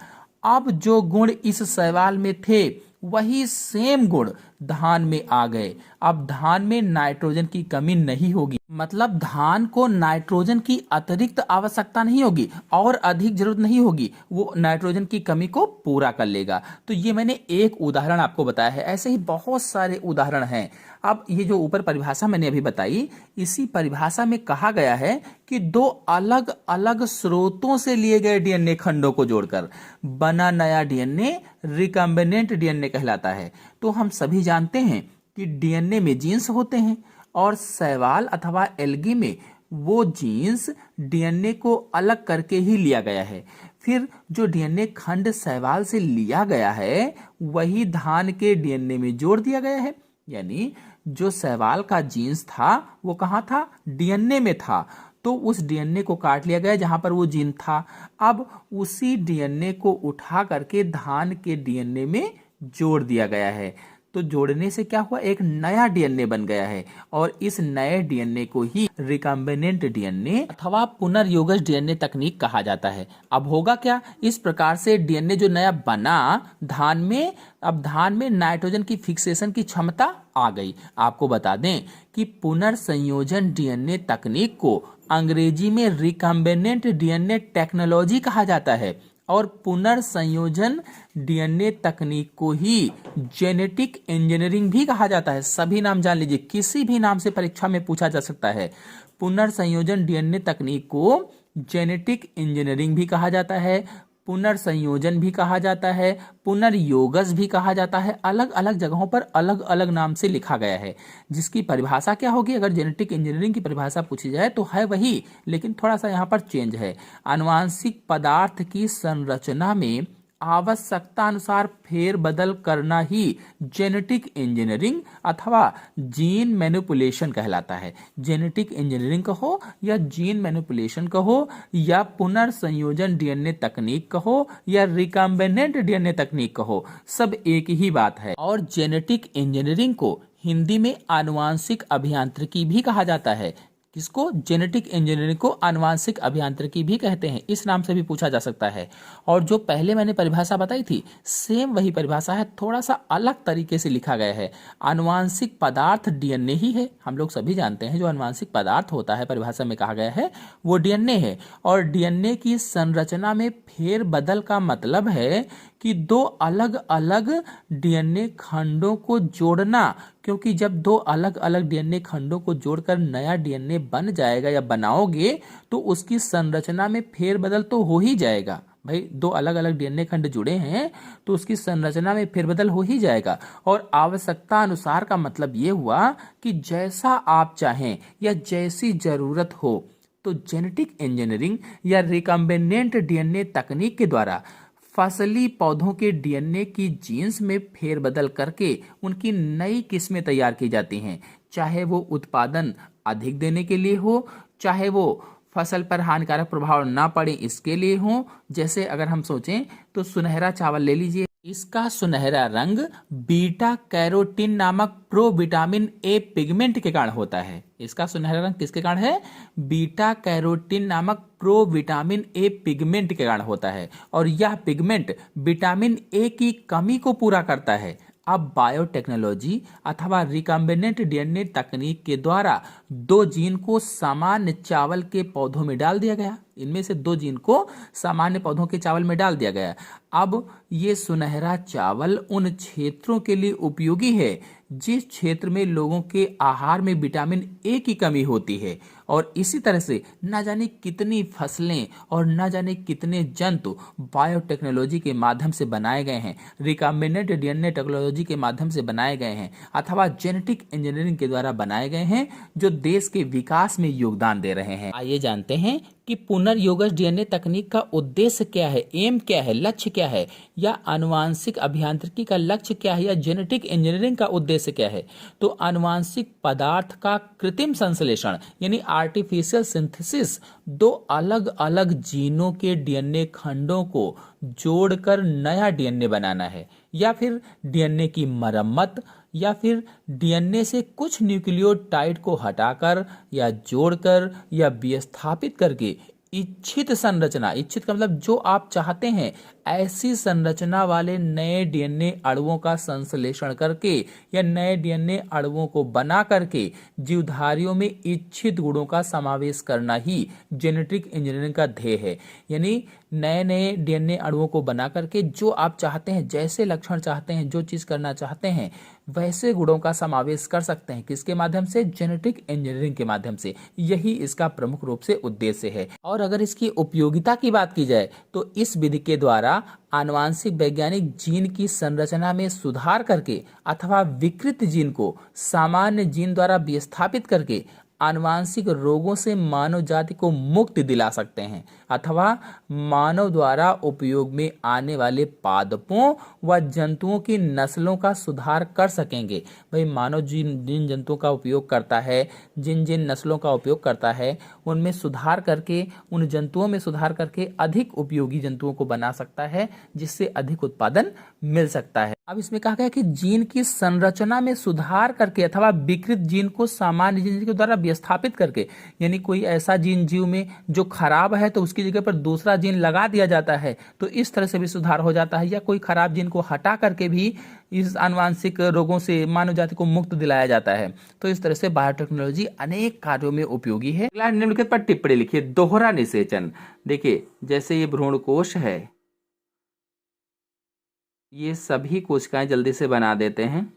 अब जो गुण इस शैवाल में थे वही सेम गुण धान में आ गए। अब धान में नाइट्रोजन की कमी नहीं होगी, मतलब धान को नाइट्रोजन की अतिरिक्त आवश्यकता नहीं होगी और अधिक जरूरत नहीं होगी, वो नाइट्रोजन की कमी को पूरा कर लेगा। तो ये मैंने एक उदाहरण आपको बताया है, ऐसे ही बहुत सारे उदाहरण हैं। अब ये जो ऊपर परिभाषा मैंने अभी बताई, इसी परिभाषा में कहा गया है कि दो अलग अलग स्रोतों से लिए गए डीएनए खंडों को जोड़कर बना नया डीएनए रिकॉम्बिनेंट डीएनए कहलाता है। तो हम सभी जानते हैं कि डीएनए में जीन्स होते हैं और शैवाल अथवा एल्गी में वो जीन्स डीएनए को अलग करके ही लिया गया है। फिर जो डीएनए खंड शैवाल से लिया गया है वही धान के डीएनए में जोड़ दिया गया है। यानी जो शैवाल का जीन्स था वो कहाँ था? डीएनए में था, तो उस डीएनए को काट लिया गया जहां पर वो जीन था। अब उसी डीएनए को उठा करके धान के डीएनए में जोड़ दिया गया है। तो जोड़ने से क्या हुआ? एक नया डीएनए बन गया है और इस नए डीएनए को ही रिकॉम्बिनेंट डीएनए अथवा पुनर्योगज डीएनए तकनीक कहा जाता है। अब होगा क्या? इस प्रकार से डीएनए जो नया बना धान में, अब धान में नाइट्रोजन की फिक्सेशन की क्षमता आ गई। आपको बता दें कि पुनर्संयोजन डीएनए तकनीक को अंग्रेजी में रिकॉम्बिनेंट डीएनए टेक्नोलॉजी कहा जाता है और पुनर्संयोजन डीएनए तकनीक को ही जेनेटिक इंजीनियरिंग भी कहा जाता है। सभी नाम जान लीजिए, किसी भी नाम से परीक्षा में पूछा जा सकता है। पुनर्संयोजन डीएनए तकनीक को जेनेटिक इंजीनियरिंग भी कहा जाता है, पुनर्संयोजन भी कहा जाता है, पुनर्योगज भी कहा जाता है। अलग अलग जगहों पर अलग अलग नाम से लिखा गया है, जिसकी परिभाषा क्या होगी? अगर जेनेटिक इंजीनियरिंग की परिभाषा पूछी जाए तो है वही, लेकिन थोड़ा सा यहाँ पर चेंज है। आनुवांशिक पदार्थ की संरचना में आवश्यकता अनुसार फेरबदल करना ही जेनेटिक इंजीनियरिंग अथवा जीन मैनिपुलेशन कहलाता है। जेनेटिक इंजीनियरिंग कहो या जीन मैनिपुलेशन कहो या पुनर्संयोजन डीएनए तकनीक कहो या रिकॉम्बिनेंट डीएनए तकनीक कहो, सब एक ही बात है। और जेनेटिक इंजीनियरिंग को हिंदी में आनुवांशिक अभियांत्रिकी भी कहा जाता है। किसको? जेनेटिक इंजीनियरिंग को आनुवांशिक अभियांत्रिकी भी कहते हैं, इस नाम से भी पूछा जा सकता है। और जो पहले मैंने परिभाषा बताई थी सेम वही परिभाषा है, थोड़ा सा अलग तरीके से लिखा गया है। आनुवांशिक पदार्थ डीएनए ही है, हम लोग सभी जानते हैं। जो आनुवांशिक पदार्थ होता है परिभाषा में कहा गया है वो डीएनए है। और डीएनए की संरचना में फेरबदल का मतलब है कि दो अलग अलग डीएनए खंडों को जोड़ना, क्योंकि जब दो अलग अलग डीएनए खंडों को जोड़कर नया डीएनए बन जाएगा या बनाओगे तो उसकी संरचना में फेरबदल तो हो ही जाएगा। भाई दो अलग अलग डीएनए खंड जुड़े हैं तो उसकी संरचना में फेरबदल हो ही जाएगा। और आवश्यकता अनुसार का मतलब ये हुआ कि जैसा आप चाहें या जैसी जरूरत हो। तो जेनेटिक इंजीनियरिंग या रिकॉम्बिनेंट डीएनए तकनीक के द्वारा फसली पौधों के डीएनए की जीन्स में फेरबदल करके उनकी नई किस्में तैयार की जाती हैं, चाहे वो उत्पादन अधिक देने के लिए हो, चाहे वो फसल पर हानिकारक प्रभाव ना पड़े इसके लिए हो। जैसे अगर हम सोचें तो सुनहरा चावल ले लीजिए, इसका सुनहरा रंग बीटा कैरोटीन नामक प्रोविटामिन ए पिगमेंट के कारण होता है। इसका सुनहरा रंग किसके कारण है? बीटा कैरोटीन नामक प्रोविटामिन ए पिगमेंट के कारण होता है, और यह पिगमेंट विटामिन ए की कमी को पूरा करता है। अब बायोटेक्नोलॉजी अथवा रिकम्बिनेंट डीएनए तकनीक के द्वारा 2 जीन को सामान्य चावल के पौधों में डाल दिया गया। इनमें से 2 जीन को सामान्य पौधों के चावल में डाल दिया गया। अब ये सुनहरा चावल उन क्षेत्रों के लिए उपयोगी है जिस क्षेत्र में लोगों के आहार में विटामिन ए की कमी होती है, और इसी तरह से न जाने कितनी फसलें और न जाने कितने जंतु बायोटेक्नोलॉजी के माध्यम से बनाए गए हैं, रिकम्बिनेंट डीएनए टेक्नोलॉजी के माध्यम से बनाए गए हैं अथवा जेनेटिक इंजीनियरिंग के द्वारा बनाए गए हैं, जो देश के विकास में योगदान दे रहे हैं। आइए जानते हैं कि पुनर्योगज डीएनए तकनीक का उद्देश्य क्या है, एम क्या है, लक्ष्य क्या है, या आनुवांशिक अभियांत्रिकी का लक्ष्य क्या है, या जेनेटिक इंजीनियरिंग का उद्देश्य क्या है। तो आनुवांशिक पदार्थ का कृत्रिम संश्लेषण यानी आर्टिफिशियल सिंथेसिस 2 अलग अलग जीनों के डीएनए खंडों को जोड़कर नया डीएनए बनाना है, या फिर डीएनए की मरम्मत, या फिर डीएनए से कुछ न्यूक्लियोटाइड को हटाकर या जोड़कर या विस्थापित करके इच्छित संरचना, इच्छित का मतलब जो आप चाहते हैं ऐसी संरचना वाले नए डीएनए अणुओं का संश्लेषण करके या नए डीएनए अणुओं को बना करके जीवधारियों में इच्छित गुणों का समावेश करना ही जेनेटिक इंजीनियरिंग का ध्येय है। यानी नए नए डीएनए अणुओं को बना करके जो आप चाहते हैं, जैसे लक्षण चाहते हैं, जो चीज करना चाहते हैं, वैसे गुणों का समावेश कर सकते हैं। किसके माध्यम से? जेनेटिक इंजीनियरिंग के माध्यम से। यही इसका प्रमुख रूप से उद्देश्य है। और अगर इसकी उपयोगिता की बात की जाए तो इस विधि के द्वारा आनुवांशिक वैज्ञानिक जीन की संरचना में सुधार करके अथवा विकृत जीन को सामान्य जीन द्वारा विस्थापित करके आनुवांशिक रोगों से मानव जाति को मुक्ति दिला सकते हैं, अथवा मानव द्वारा उपयोग में आने वाले पादपों व जंतुओं की नस्लों का सुधार कर सकेंगे। भाई मानव जिन जंतुओं का उपयोग करता है, जिन जिन नस्लों का उपयोग करता है, उनमें सुधार करके, उन जंतुओं में सुधार करके अधिक उपयोगी जंतुओं को बना सकता है, जिससे अधिक उत्पादन मिल सकता है। अब इसमें कहा गया कि जीन की संरचना में सुधार करके अथवा विकृत जीन को सामान्य जीन के द्वारा विस्थापित करके, यानी कोई ऐसा जीन जीव में जो खराब है तो उसकी जगह पर दूसरा जीन लगा दिया जाता है, तो इस तरह से भी सुधार हो जाता है। या कोई खराब जीन को हटा करके भी इस आनुवांशिक रोगों से मानव जाति को मुक्त दिलाया जाता है। तो इस तरह से बायोटेक्नोलॉजी अनेक कार्यों में उपयोगी है। निम्नलिखित पर टिप्पणी लिखिए। दोहरा निषेचन। देखिए जैसे ये भ्रूणकोश है, ये सभी कोशिकाएं जल्दी से बना देते हैं।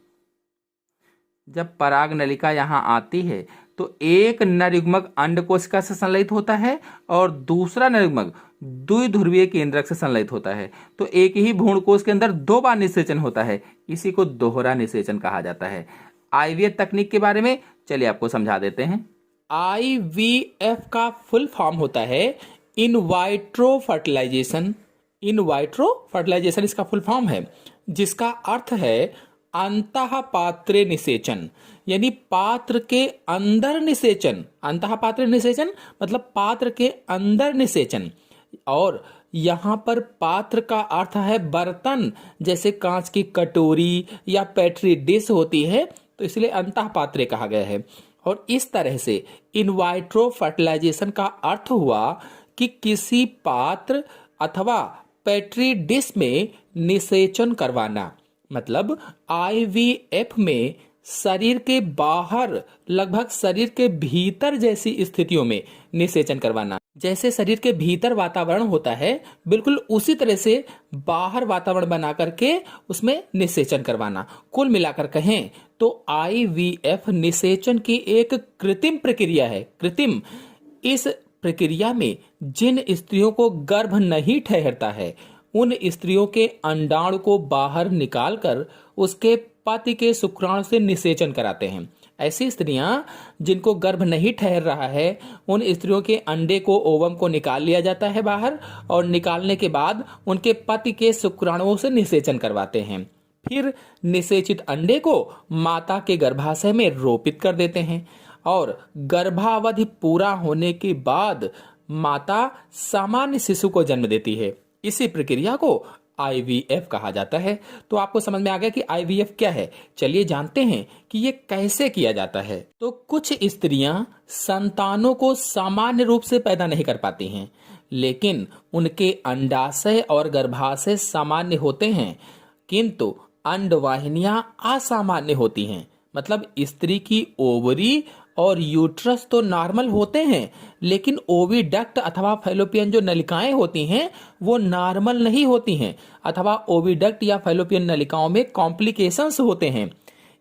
जब पराग नलिका यहाँ आती है तो एक नर युग्मक अंड कोशिका से संलयित होता है और दूसरा नर युग्मक द्विध्रुवीय केंद्रक से संलयित होता है। तो एक ही भ्रूणकोश के अंदर 2 बार निषेचन होता है, इसी को दोहरा निषेचन कहा जाता है। आईवीएफ तकनीक के बारे में चलिए आपको समझा देते हैं। आईवीएफ का फुल फॉर्म होता है इन वाइट्रो फर्टिलाइजेशन। इन वाइट्रो फर्टिलाइजेशन इसका फुल फॉर्म है, जिसका अर्थ है अंतः पात्रे निषेचन, यानी पात्र के अंदर निषेचन। अंतः पात्रे निषेचन मतलब पात्र के अंदर निषेचन। और यहाँ पर पात्र का अर्थ है बर्तन, जैसे कांच की कटोरी या पेट्री डिश होती है, तो इसलिए अंतः पात्रे कहा गया है। और इस तरह से इन वाइट्रो फर्टिलाइजेशन का अर्थ हुआ कि किसी पात्र अथवा पेट्री डिश में निषेचन करवाना। मतलब आईवीएफ में शरीर के बाहर लगभग शरीर के भीतर जैसी स्थितियों में निषेचन करवाना। जैसे शरीर के भीतर वातावरण होता है, बिल्कुल उसी तरह से बाहर वातावरण बना करके उसमें निषेचन करवाना। कुल मिलाकर कहें तो आईवीएफ निषेचन की एक कृत्रिम प्रक्रिया है। कृत्रिम, इस प्रक्रिया में जिन स्त्रियों को गर्भ नहीं ठहरता है, उन स्त्रियों के अंडाणु को बाहर निकालकर उसके पति के शुक्राणु से निषेचन कराते हैं। ऐसी स्त्रियां जिनको गर्भ नहीं ठहर रहा है, उन स्त्रियों के अंडे को, ओवम को निकाल लिया जाता है बाहर, और निकालने के बाद उनके पति के शुक्राणुओं से निषेचन करवाते हैं। फिर निषेचित अंडे को माता के गर्भाशय में रोपित कर देते हैं। और गर्भावधि पूरा होने के बाद माता सामान्य शिशु को जन्म देती है। इसी प्रक्रिया को IVF कहा जाता है। तो आपको समझ में आ गया कि IVF क्या है। चलिए जानते हैं कि ये कैसे किया जाता है। तो कुछ स्त्रियां संतानों को सामान्य रूप से पैदा नहीं कर पाती हैं, लेकिन उनके अंडाशय और गर्भाशय सामान्य होते हैं, किंतु अंडवाहिनियां असामान्य होती हैं। मतलब स्त्री की ओवरी और यूट्रस तो नॉर्मल होते हैं, लेकिन ओविडक्ट अथवा फैलोपियन जो नलिकाएं होती हैं वो नॉर्मल नहीं होती हैं, अथवा ओविडक्ट या फैलोपियन नलिकाओं में कॉम्प्लिकेशंस होते हैं।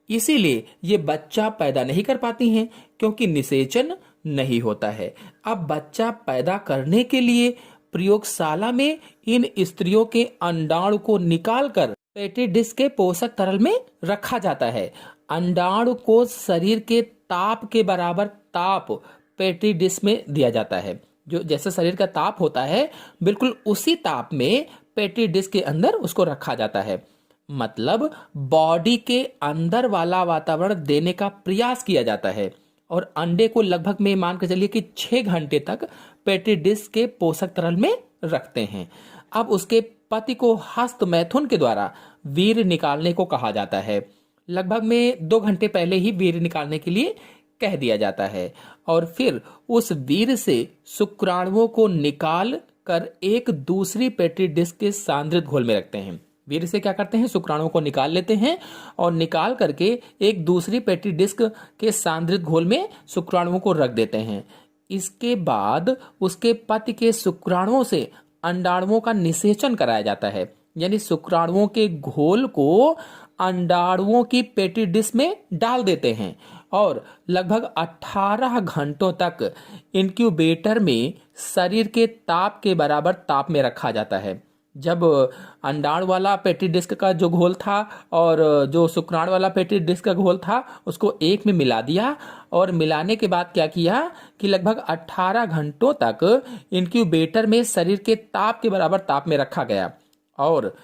इसीलिए ये बच्चा पैदा नहीं कर पाती हैं, क्योंकि निषेचन नहीं होता है। अब बच्चा पैदा करने के लिए प्रयोगशाला में इन स्त्रियों के अंडाणु को निकालकर पेटी डिश के पोषक तरल में रखा जाता है। अंडाणु को शरीर के ताप के बराबर ताप पेटी डिश में दिया जाता है। जो जैसे शरीर का ताप होता है, बिल्कुल उसी ताप में पेटी डिश के अंदर उसको रखा जाता है। मतलब बॉडी के अंदर वाला वातावरण देने का प्रयास किया जाता है। और अंडे को लगभग में मान के चलिए कि 6 घंटे तक पेटी डिश के पोषक तरल में रखते हैं। अब उसके पति को हस्त मैथुन के द्वारा वीर्य निकालने को कहा जाता है। लगभग में 2 घंटे पहले ही वीर्य निकालने के लिए कह दिया जाता है, और फिर उस वीर्य से शुक्राणुओं को निकाल कर एक दूसरी पेटी डिश के सांद्रित घोल में रखते हैं। वीर्य से क्या करते हैं, शुक्राणुओं को निकाल लेते हैं और निकाल करके एक दूसरी पेटी डिस्क के सांद्रित घोल में शुक्राणुओं को रख देते हैं। इसके बाद उसके पति के शुक्राणुओं से अंडाणुओं का निषेचन कराया जाता है। यानी शुक्राणुओं के घोल को अंडाणुओं की पेटी डिश में डाल देते हैं और लगभग 18 घंटों तक इंक्यूबेटर में शरीर के ताप के बराबर ताप में रखा जाता है। जब अंडाणु वाला पेटी डिस्क का जो घोल था और जो शुक्राणु वाला पेटी डिस्क का घोल था, उसको एक में मिला दिया, और मिलाने के बाद क्या किया कि लगभग 18 घंटों तक इंक्यूबेटर में शरीर के ताप के बराबर ताप में रखा गया, और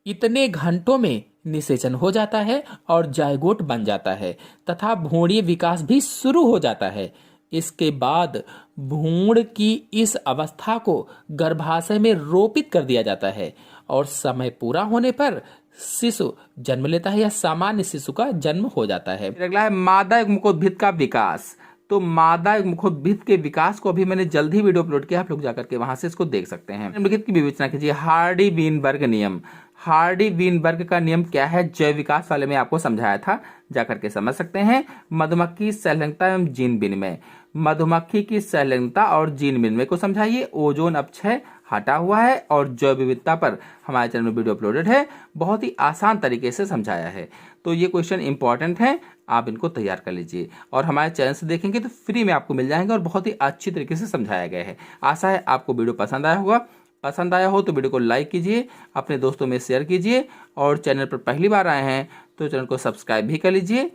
इतने घंटों में निषेचन हो जाता है और जायगोट बन जाता है तथा भ्रूणीय विकास भी शुरू हो जाता है। इसके बाद भ्रूण की इस अवस्था को गर्भाशय में रोपित कर दिया जाता है और समय पूरा होने पर शिशु जन्म लेता है या सामान्य शिशु का जन्म हो जाता है। अगला है मादा मुखोद्भिद का विकास। तो मादा मुखोद्भिद के विकास को अभी मैंने जल्द ही वीडियो अपलोड किया, आप लोग जाकर के वहां से इसको देख सकते हैं। निम्नलिखित की विवेचना कीजिए। हार्डी वीनबर्ग नियम। हार्डी वीनबर्ग का नियम क्या है, जैव विकास वाले में आपको समझाया था, जाकर के समझ सकते हैं। मधुमक्खी संलग्नता एवं जीन विनिमय। मधुमक्खी की संलग्नता और जीन विनिमय को समझाइए। ओजोन अपक्षय हटा हुआ है और जैव विविधता पर हमारे चैनल में वीडियो अपलोडेड है, बहुत ही आसान तरीके से समझाया है। तो ये क्वेश्चन इंपॉर्टेंट है, आप इनको तैयार कर लीजिए और हमारे चैनल से देखेंगे तो फ्री में आपको मिल जाएंगे और बहुत ही अच्छी तरीके से समझाया गया है। आशा है आपको वीडियो पसंद आया होगा। पसंद आया हो तो वीडियो को लाइक कीजिए, अपने दोस्तों में शेयर कीजिए, और चैनल पर पहली बार आए हैं तो चैनल को सब्सक्राइब भी कर लीजिए।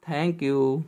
Thank you.